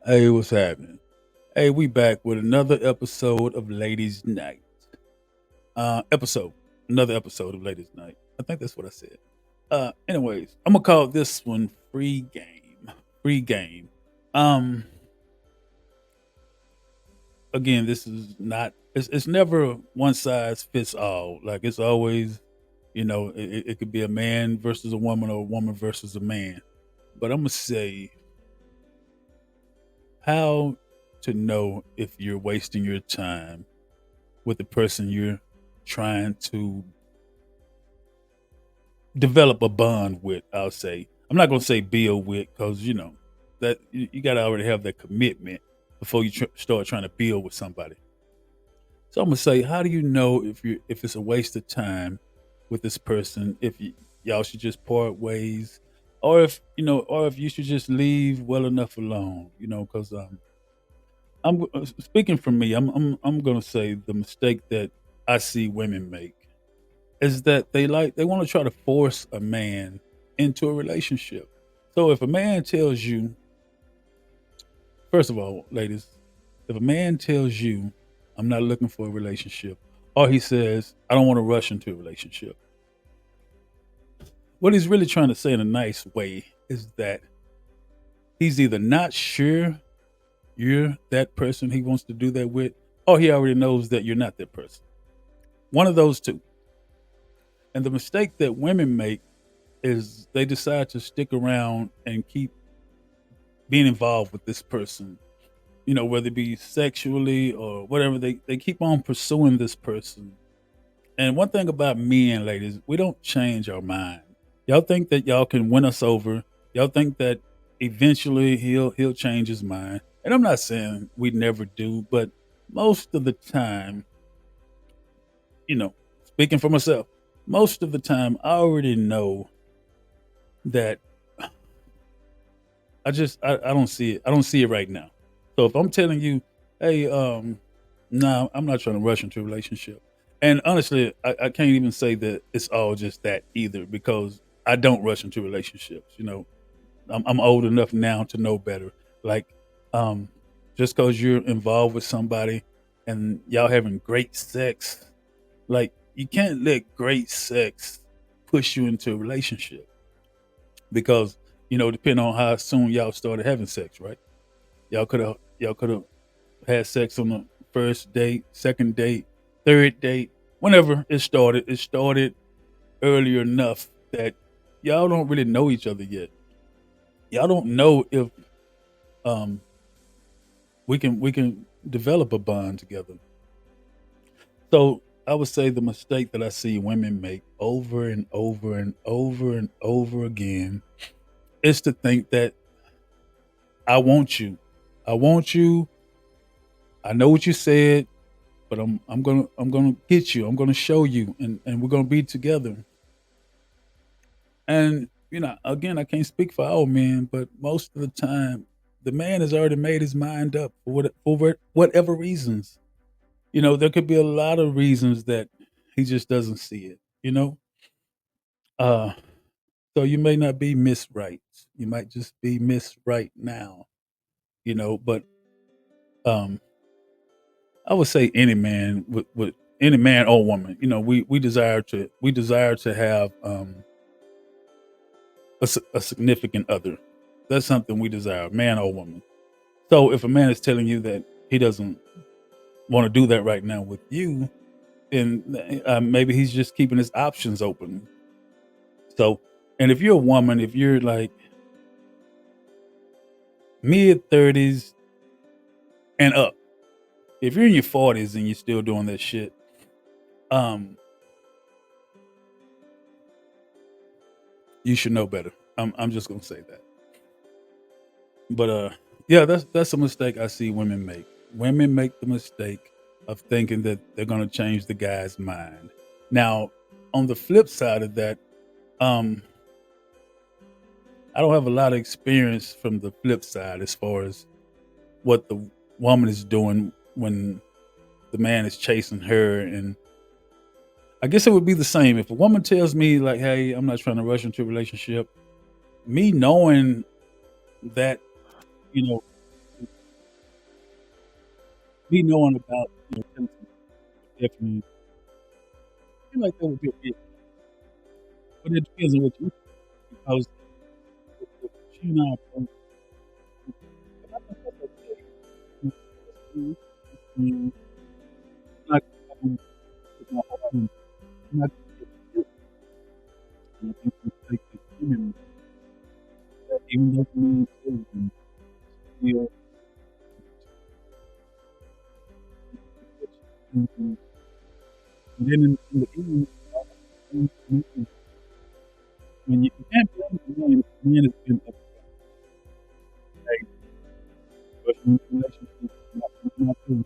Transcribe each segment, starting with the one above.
Hey, what's happening? Hey, we back with another episode of Ladies Night. Episode, another episode of Ladies Night. I think that's what I said. Anyways, I'm gonna call this one free game. Free game. Um, Again, this is not. It's never one size fits all. Like it's always, it could be a man versus a woman or a woman versus a man. But I'm gonna say how to know if you're wasting your time with the person you're trying to develop a bond with. I'll say I'm not going to say build with because that you got to already have that commitment before you start trying to build with somebody. So I'm gonna say, how do you know if it's a waste of time with this person? If y'all should just part ways, or if or if you should just leave well enough alone. Because speaking for me. I'm gonna say the mistake that I see women make is that they want to try to force a man into a relationship. So if a man tells you, first of all, ladies, if a man tells you, I'm not looking for a relationship, or he says, I don't want to rush into a relationship, what he's really trying to say in a nice way is that he's either not sure you're that person he wants to do that with, or he already knows that you're not that person. One of those two. And the mistake that women make is they decide to stick around and keep being involved with this person, whether it be sexually or whatever, they keep on pursuing this person. And one thing about men, ladies, we don't change our mind. Y'all think that y'all can win us over. Y'all think that eventually he'll change his mind. And I'm not saying we never do, but most of the time, you know, speaking for myself, most of the time I already know that I don't see it. I don't see it right now. So if I'm telling you, hey, no, I'm not trying to rush into a relationship. And honestly, I can't even say that it's all just that either because I don't rush into relationships. I'm old enough now to know better. Like, um, just because you're involved with somebody and y'all having great sex, like you can't let great sex push you into a relationship because depending on how soon y'all started having sex, right? Y'all could have had sex on the first date, second date, third date, whenever it started. It started early enough that y'all don't really know each other yet. Y'all don't know if um we can develop a bond together. So I would say the mistake that I see women make over and over and over and over again is to think that I want you. I want you. I know what you said, but I'm gonna get you. I'm gonna show you, and we're gonna be together. And again, I can't speak for all men, but most of the time, the man has already made his mind up for whatever reasons. There could be a lot of reasons that he just doesn't see it. Uh, so you may not be Miss Right. You might just be Miss Right now. But um, I would say any man with any man or woman, we desire to have a significant other. That's something we desire, man or woman. So if a man is telling you that he doesn't want to do that right now with you, then maybe he's just keeping his options open. So, and if you're a woman, if you're like mid 30s and up, if you're in your 40s and you're still doing that shit, um, you should know better. I'm just gonna say that. But yeah, that's a mistake I see women make. Women make the mistake of thinking that they're gonna change the guy's mind. Now, on the flip side of that, um, I don't have a lot of experience from the flip side as far as what the woman is doing when the man is chasing her. And I guess it would be the same if a woman tells me like, "Hey, I'm not trying to rush into a relationship." Me knowing that, you know, me knowing about, Tennessee would definitely feel like that would be a big, but it depends on what you because if she and I are both, and I think that's okay. You know, that's cool. And I'm not gonna put my heart on, I'm not gonna get guilt. And I think we take the women that even though the man kills them, still and then in the end, when you can't blame the man if the man has been a but in relationship, not doing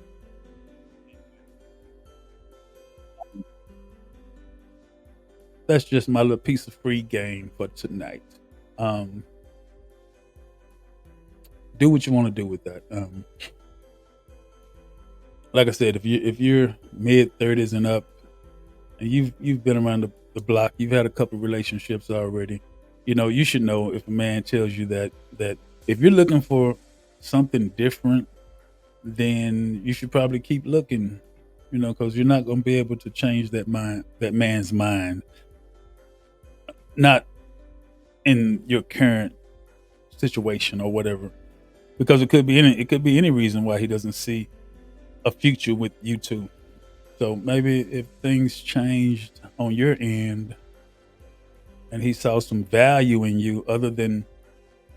that's just my little piece of free game for tonight. Um, do what you want to do with that. Like I said, if you're mid 30s and up, and you've been around the block, you've had a couple relationships already. You should know if a man tells you that if you're looking for something different, then you should probably keep looking. Because you're not going to be able to change that man's mind, not in your current situation or whatever. Because it could be any reason why he doesn't see a future with you two. So maybe if things changed on your end and he saw some value in you other than,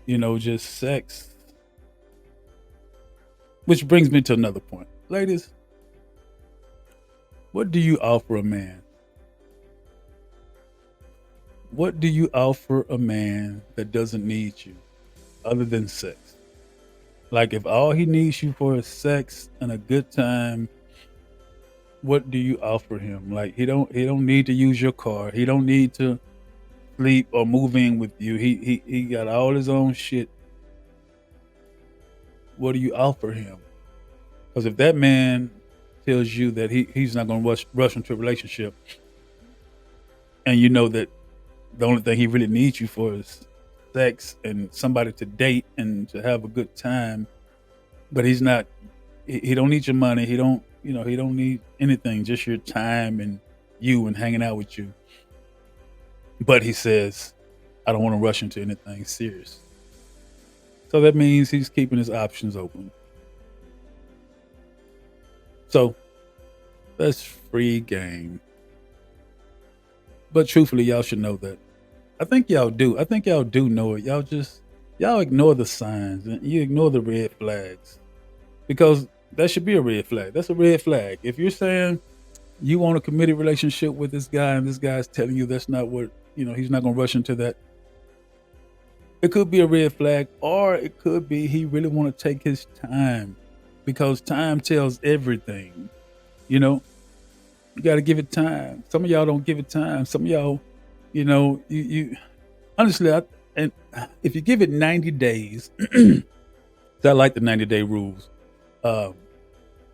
just sex, which brings me to another point. Ladies, what do you offer a man? What do you offer a man that doesn't need you other than sex? Like if all he needs you for is sex and a good time, what do you offer him? Like he don't need to use your car. He don't need to sleep or move in with you. He got all his own shit. What do you offer him? Because if that man tells you that he's not going to rush into a relationship, and you know that the only thing he really needs you for is sex and somebody to date and to have a good time, but he's not. He don't need your money. He don't need anything. Just your time and you and hanging out with you. But he says, I don't want to rush into anything serious. So that means he's keeping his options open. So that's free game. But truthfully, y'all should know that. I think y'all do. I think y'all do know it. Y'all ignore the signs and you ignore the red flags because that should be a red flag. That's a red flag. If you're saying you want a committed relationship with this guy and this guy's telling you that's not what, he's not going to rush into that, it could be a red flag, or it could be he really want to take his time because time tells everything. You know, you got to give it time. Some of y'all don't give it time. Some of y'all, you honestly, and if you give it 90 days, 'cause I like the 90-day rules. Um,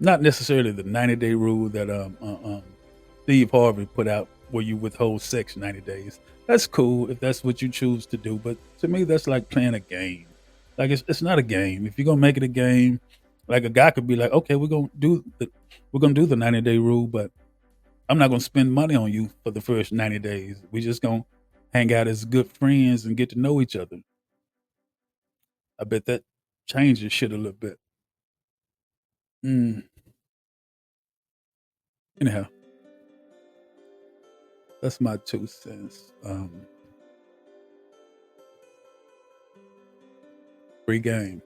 Not necessarily the 90-day rule that Steve Harvey put out, where you withhold sex 90 days. That's cool if that's what you choose to do, but to me, that's like playing a game. Like it's not a game. If you're gonna make it a game, like a guy could be like, okay, we're gonna do the 90-day rule, but I'm not gonna spend money on you for the first 90 days. We just gonna hang out as good friends and get to know each other. I bet that changes shit a little bit. Mm, anyhow, that's my 2 cents. Free game.